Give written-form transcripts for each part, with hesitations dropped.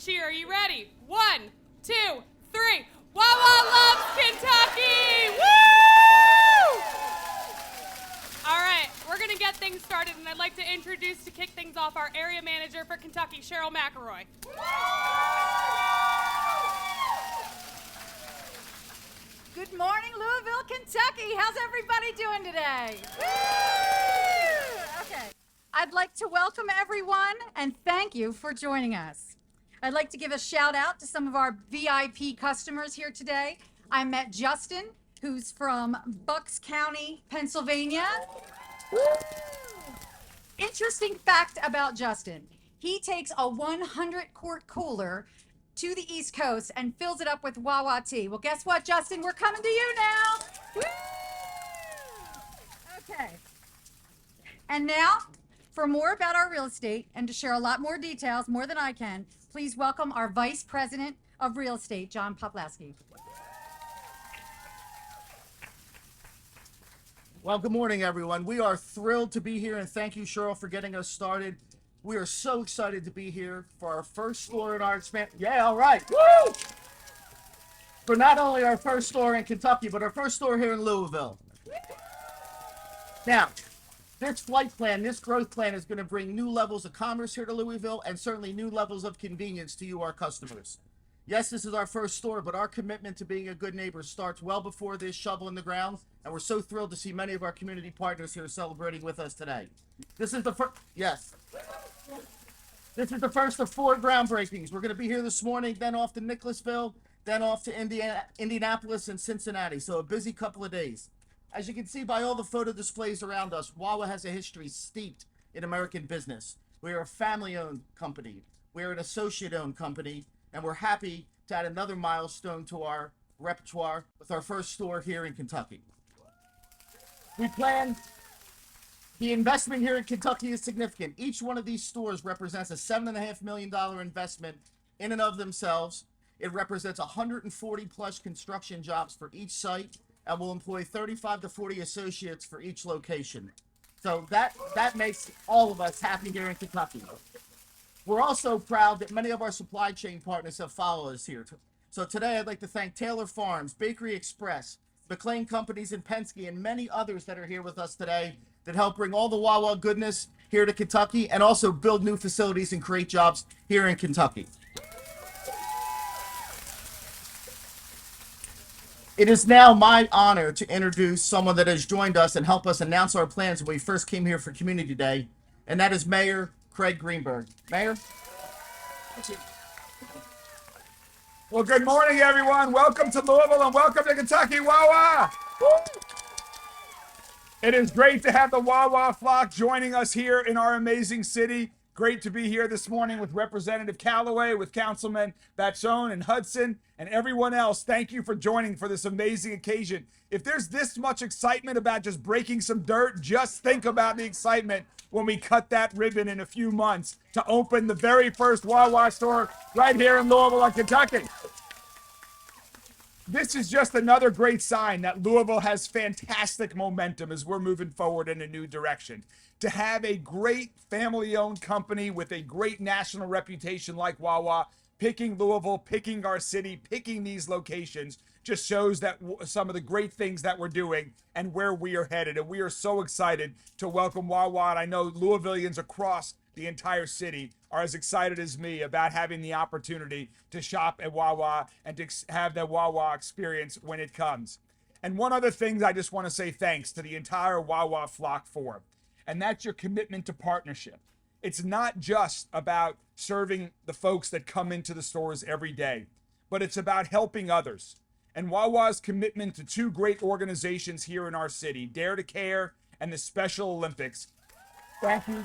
cheer. Are you ready? 1, 2, 3. WAWA loves Kentucky! Woo! All right, we're going to get things started, and I'd like to introduce, to kick things off, our area manager for Kentucky, Cheryl McElroy. Good morning, Louisville, Kentucky. How's everybody doing today? Woo! Okay. I'd like to welcome everyone and thank you for joining us. I'd like to give a shout out to some of our VIP customers here today. I met Justin, who's from Bucks County, Pennsylvania. Woo! Interesting fact about Justin. He takes a 100-quart cooler to the East Coast and fills it up with WAWA tea. Well, guess what, Justin? We're coming to you now. Woo! Okay. And now, for more about our real estate and to share a lot more details, more than I can, please welcome our Vice President of Real Estate, John Poplawski. Well, good morning, everyone. We are thrilled to be here, and thank you, Cheryl, for getting us started. We are so excited to be here for our first store in our expansion. Yeah, all right. Woo! For not only our first store in Kentucky, but our first store here in Louisville. Now, this flight plan, this growth plan is going to bring new levels of commerce here to Louisville and certainly new levels of convenience to you, our customers. Yes, this is our first store, but our commitment to being a good neighbor starts well before this shovel in the ground, and we're so thrilled to see many of our community partners here celebrating with us today. This is the first, yes. This is the first of 4 groundbreakings. We're going to be here this morning, then off to Nicholasville, then off to Indianapolis and Cincinnati, so a busy couple of days. As you can see by all the photo displays around us, WAWA has a history steeped in American business. We are a family-owned company. We are an associate-owned company, and we're happy to add another milestone to our repertoire with our first store here in Kentucky. We plan, the investment here in Kentucky is significant. Each one of these stores represents a $7.5 million investment in and of themselves. It represents 140 plus construction jobs for each site, and will employ 35 to 40 associates for each location. So that makes all of us happy here in Kentucky. We're also proud that many of our supply chain partners have followed us here. So today I'd like to thank Taylor Farms, Bakery Express, McLean Companies in Penske, and many others that are here with us today that help bring all the WAWA goodness here to Kentucky and also build new facilities and create jobs here in Kentucky. It is now my honor to introduce someone that has joined us and helped us announce our plans when we first came here for Community Day, and that is Mayor Craig Greenberg. Mayor? Well, good morning, everyone. Welcome to Louisville and welcome to Kentucky WAWA. Woo! It is great to have the WAWA flock joining us here in our amazing city. Great to be here this morning with Representative Callaway, with Councilman Batchone and Hudson, and everyone else. Thank you for joining for this amazing occasion. If there's this much excitement about just breaking some dirt, just think about the excitement when we cut that ribbon in a few months to open the very first WAWA store right here in Louisville, Kentucky. This is just another great sign that Louisville has fantastic momentum as we're moving forward in a new direction. To have a great family-owned company with a great national reputation like WAWA, picking Louisville, picking our city, picking these locations, just shows that some of the great things that we're doing and where we are headed. And we are so excited to welcome WAWA. And I know Louisvillians across the entire city are as excited as me about having the opportunity to shop at WAWA and to have that WAWA experience when it comes. And one other thing I just want to say thanks to the entire WAWA flock for, and that's your commitment to partnership. It's not just about serving the folks that come into the stores every day, but it's about helping others. And WAWA's commitment to 2 great organizations here in our city, Dare to Care and the Special Olympics. Thank you.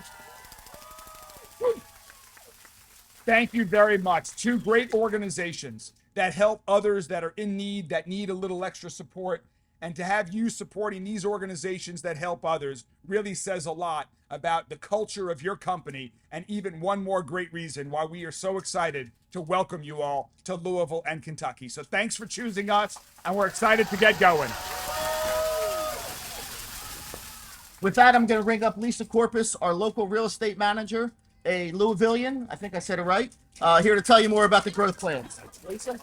Thank you very much. 2 great organizations that help others that are in need, that need a little extra support. And to have you supporting these organizations that help others really says a lot about the culture of your company, and even one more great reason why we are so excited to welcome you all to Louisville and Kentucky. So thanks for choosing us, and we're excited to get going. With that, I'm going to bring up Lisa Corpus, our local real estate manager, a Louisvillian, I think I said it right, here to tell you more about the growth plans. Lisa?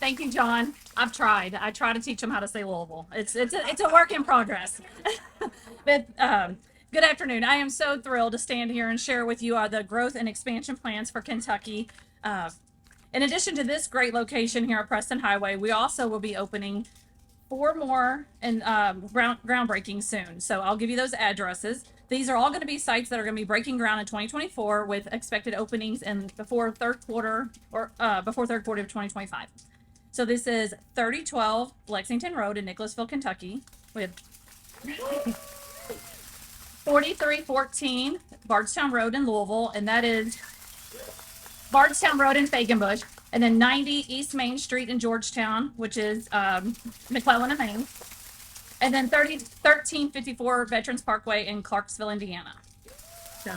Thank you, John. I've tried. I try to teach them how to say Louisville. It's a work in progress. But good afternoon. I am so thrilled to stand here and share with you the growth and expansion plans for Kentucky. In addition to this great location here at Preston Highway, we also will be opening 4 more and groundbreaking soon. So I'll give you those addresses. These are all going to be sites that are going to be breaking ground in 2024 with expected openings before third quarter of 2025. So this is 3012 Lexington Road in Nicholasville, Kentucky, with 4314 Bardstown Road in Louisville, and that is Bardstown Road in Fagenbush, and then 90 East Main Street in Georgetown, which is McClellan and Maine, and then 1354 Veterans Parkway in Clarksville, Indiana. So.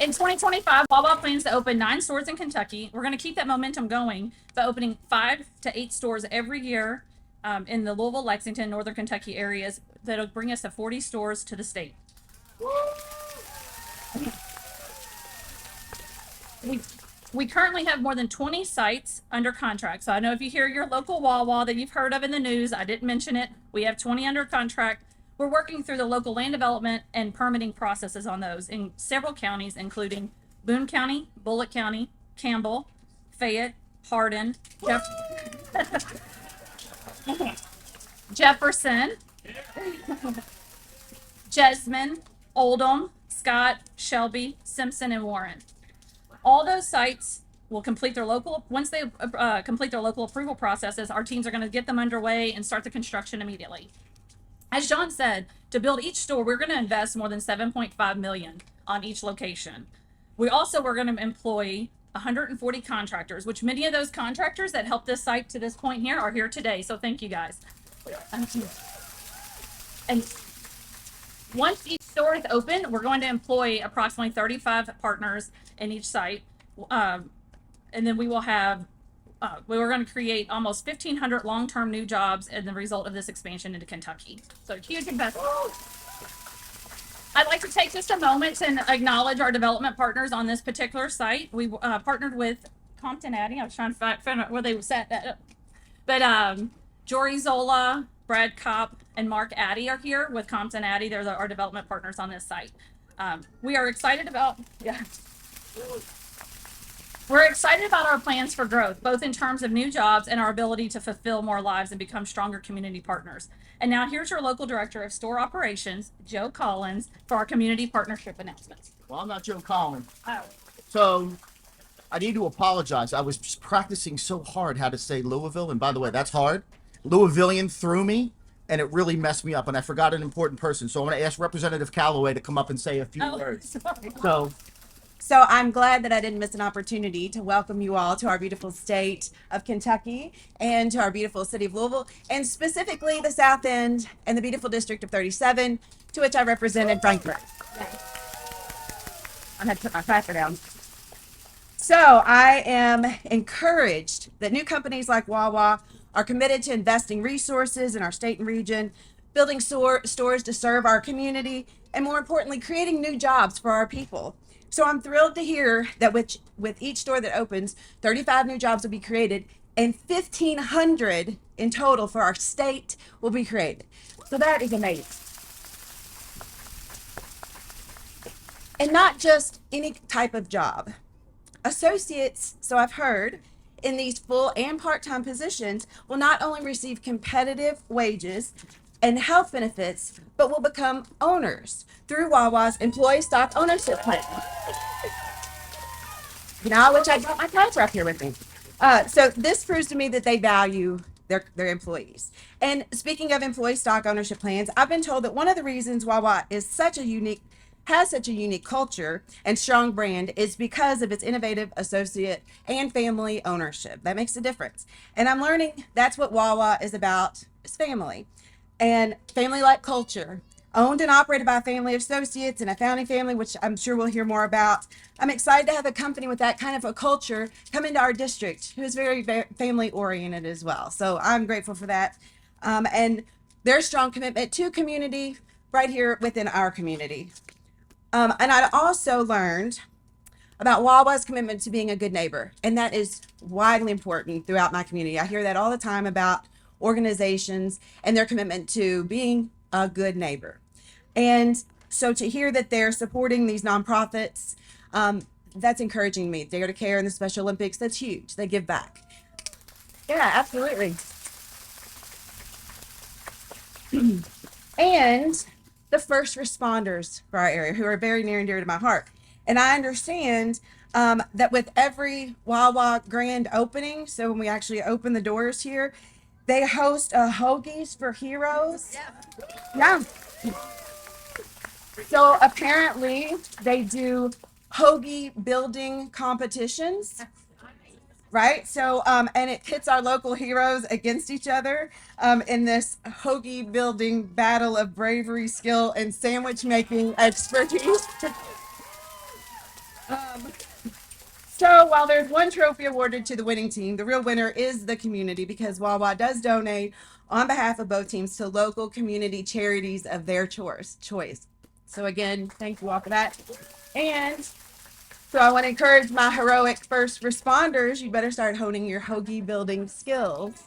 In 2025, WAWA plans to open 9 stores in Kentucky. We're going to keep that momentum going by opening 5 to 8 stores every year in the Louisville, Lexington, Northern Kentucky areas. That'll bring us to 40 stores to the state. We currently have more than 20 sites under contract. So I know if you hear your local WAWA that you've heard of in the news, I didn't mention it. We have 20 under contract. We're working through the local land development and permitting processes on those in several counties, including Boone County, Bullitt County, Campbell, Fayette, Hardin, Jefferson, Jessamine, Oldham, Scott, Shelby, Simpson, and Warren. All those sites will complete their once they complete their local approval processes, our teams are going to get them underway and start the construction immediately. As John said, to build each store, we're going to invest more than $7.5 million on each location. We also were going to employ 140 contractors, which many of those contractors that helped this site to this point here are here today. So thank you guys. And once each store is open, we're going to employ approximately 35 partners in each site. And then we will have we were going to create almost 1,500 long-term new jobs as the result of this expansion into Kentucky. So huge investment. I'd like to take just a moment and acknowledge our development partners on this particular site. We partnered with Compton Addy. I was trying to find out where they sat that. But Jory Zola, Brad Kopp, and Mark Addy are here with Compton Addy. They're our development partners on this site. We are excited about, We're excited about our plans for growth, both in terms of new jobs and our ability to fulfill more lives and become stronger community partners. And now here's your local director of store operations, Joe Collins, for our community partnership announcements. Well, I'm not Joe Collins. Oh. So I need to apologize. I was just practicing so hard how to say Louisville. And by the way, that's hard. Louisvillian threw me, and it really messed me up. And I forgot an important person. So I'm going to ask Representative Calloway to come up and say a few words. Sorry. So I'm glad that I didn't miss an opportunity to welcome you all to our beautiful state of Kentucky and to our beautiful city of Louisville, and specifically the South End and the beautiful district of 37, to which I represented Frankfurt. I had to put my cracker down. So I am encouraged that new companies like WAWA are committed to investing resources in our state and region, building stores to serve our community, and more importantly, creating new jobs for our people. So I'm thrilled to hear that with each store that opens, 35 new jobs will be created and 1,500 in total for our state will be created. So that is amazing. And not just any type of job. Associates, so I've heard, in these full and part-time positions will not only receive competitive wages and health benefits, but will become owners through WAWA's employee stock ownership plan. Now, which I got my contract here with me. So this proves to me that they value their employees. And speaking of employee stock ownership plans, I've been told that one of the reasons WAWA has such a unique culture and strong brand is because of its innovative associate and family ownership. That makes a difference. And I'm learning that's what WAWA is about, is family. And family-like culture, owned and operated by family associates and a founding family, which I'm sure we'll hear more about. I'm excited to have a company with that kind of a culture come into our district, who is very family-oriented as well. So I'm grateful for that. And their strong commitment to community, right here within our community. And I also learned about WAWA's commitment to being a good neighbor, and that is widely important throughout my community. I hear that all the time about organizations and their commitment to being a good neighbor. And so to hear that they're supporting these nonprofits, that's encouraging me. Dare to Care and the Special Olympics, that's huge. They give back. Yeah, absolutely. And the first responders for our area, who are very near and dear to my heart. And I understand that with every WAWA grand opening, so when we actually open the doors here, they host a Hoagies for Heroes. Yeah. So apparently they do hoagie building competitions, right? So, and it pits our local heroes against each other in this hoagie building battle of bravery, skill, and sandwich making expertise. So while there's one trophy awarded to the winning team, the real winner is the community, because WAWA does donate on behalf of both teams to local community charities of their choice. So again, thank you all for that. And so I want to encourage my heroic first responders, you better start honing your hoagie building skills.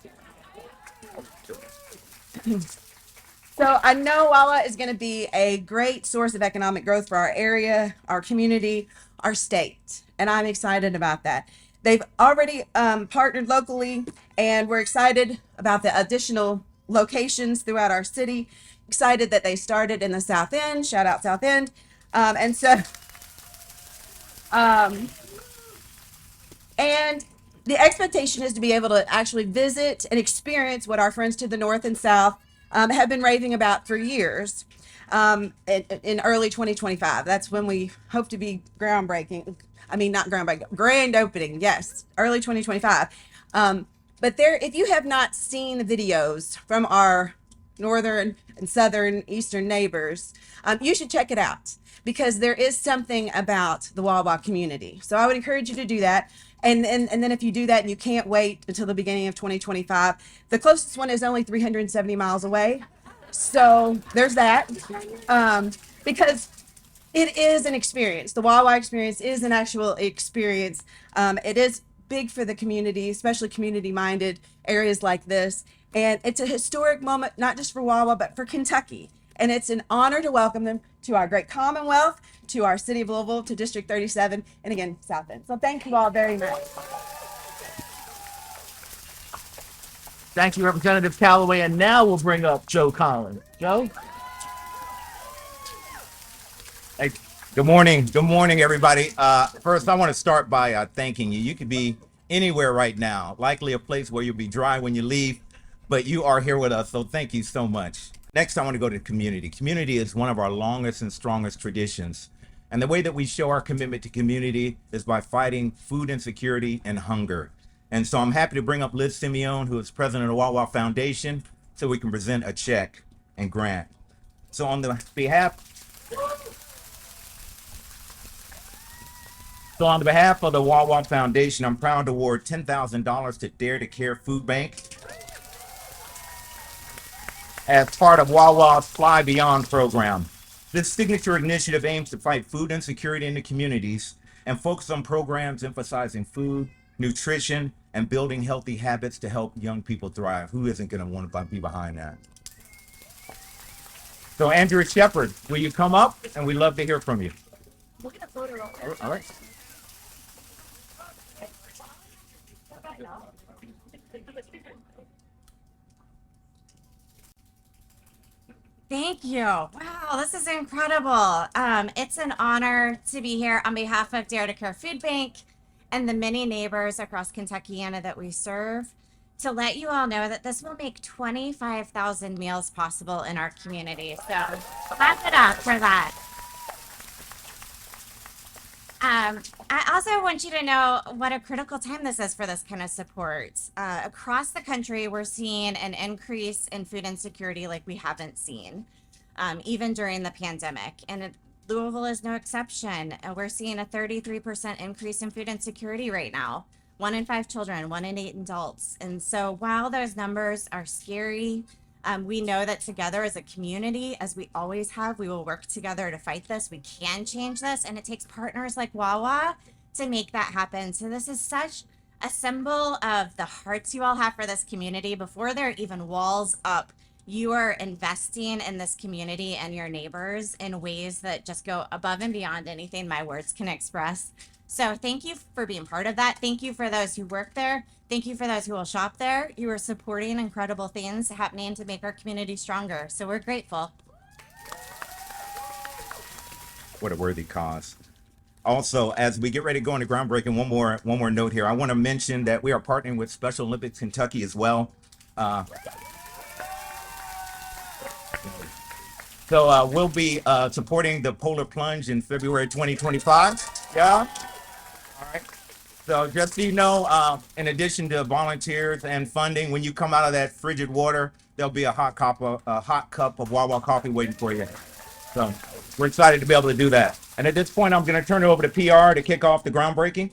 So I know WAWA is going to be a great source of economic growth for our area, our community, our state, and I'm excited about that. They've already partnered locally, and we're excited about the additional locations throughout our city. Excited that they started in the South End. Shout out South End. And the expectation is to be able to actually visit and experience what our friends to the north and south have been raving about for years in early 2025. That's when we hope to be groundbreaking. I mean, not groundbreaking, grand opening. Yes, early 2025. But if you have not seen the videos from our northern and southern eastern neighbors, you should check it out, because there is something about the WAWA community. So I would encourage you to do that. And then if you do that and you can't wait until the beginning of 2025, the closest one is only 370 miles away. So there's that. Because it is an experience. The WAWA experience is an actual experience. It is big for the community, especially community-minded areas like this. And it's a historic moment, not just for WAWA, but for Kentucky. And it's an honor to welcome them to our great Commonwealth, to our city of Louisville, to District 37, and again, South End. So thank you all very much. Thank you, Representative Calloway. And now we'll bring up Joe Collins. Joe? Hey, good morning. Good morning, everybody. First, I want to start by thanking you. You could be anywhere right now, likely a place where you'll be dry when you leave, but you are here with us, so thank you so much. Next, I want to go to community. Community is one of our longest and strongest traditions. And the way that we show our commitment to community is by fighting food insecurity and hunger. And so I'm happy to bring up Liz Simeone, who is president of the WAWA Foundation, so we can present a check and grant. So on behalf of the WAWA Foundation, I'm proud to award $10,000 to Dare to Care Food Bank as part of WAWA's Fly Beyond program. This signature initiative aims to fight food insecurity in the communities and focus on programs emphasizing food, nutrition, and building healthy habits to help young people thrive. Who isn't going to want to be behind that? So Andrea Shepard, will you come up? And we'd love to hear from you. We'll get a photo. All right. Thank you. Wow, this is incredible. It's an honor to be here on behalf of Dare to Care Food Bank and the many neighbors across Kentuckiana that we serve, to let you all know that this will make 25,000 meals possible in our community. So clap it up for that. I also want you to know what a critical time this is for this kind of support. Across the country, we're seeing an increase in food insecurity like we haven't seen, even during the pandemic. And Louisville is no exception. We're seeing a 33% increase in food insecurity right now. 1 in 5 children, 1 in 8 adults. And so while those numbers are scary, We know that together as a community, as we always have, we will work together to fight this. We can change this, and it takes partners like WAWA to make that happen. So this is such a symbol of the hearts you all have for this community. Before there are even walls up, you are investing in this community and your neighbors in ways that just go above and beyond anything my words can express. So thank you for being part of that. Thank you for those who work there. Thank you for those who will shop there. You are supporting incredible things happening to make our community stronger. So we're grateful. What a worthy cause. Also, as we get ready to go into groundbreaking, one more note here. I want to mention that we are partnering with Special Olympics Kentucky as well. So we'll be supporting the Polar Plunge in February 2025. Yeah. All right. So just so you know, in addition to volunteers and funding, when you come out of that frigid water, there'll be a hot cup of Wawa coffee waiting for you. So we're excited to be able to do that. And at this point, I'm going to turn it over to PR to kick off the groundbreaking.